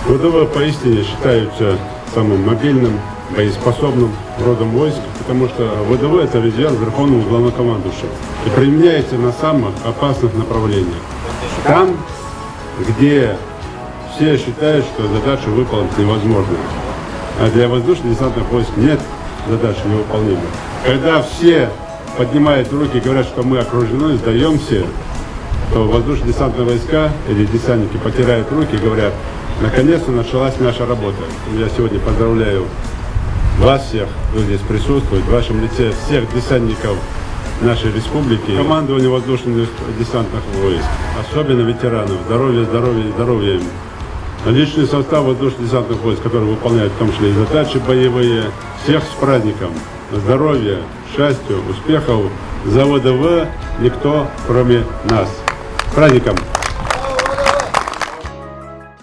ВДВ поистине считаются самым мобильным, боеспособным родом войск, потому что ВДВ – это резерв Верховного Главнокомандующего и применяется на самых опасных направлениях. Там, где все считают, что задачу выполнить невозможно, а для воздушно-десантных войск нет задачи невыполнимой. Когда все поднимают руки и говорят, что мы окружены, сдаемся, то воздушно-десантные войска или десантники потеряют руки и говорят: наконец-то началась наша работа. Я сегодня поздравляю вас всех, кто здесь присутствует, в вашем лице всех десантников нашей республики, командование воздушных десантных войск, особенно ветеранов. Здоровья, здоровья, здоровья им. Личный состав воздушно-десантных войск, который выполняет в том числе и задачи боевые. Всех с праздником. Здоровья, счастья, успехов. За ВДВ никто, кроме нас. С праздником!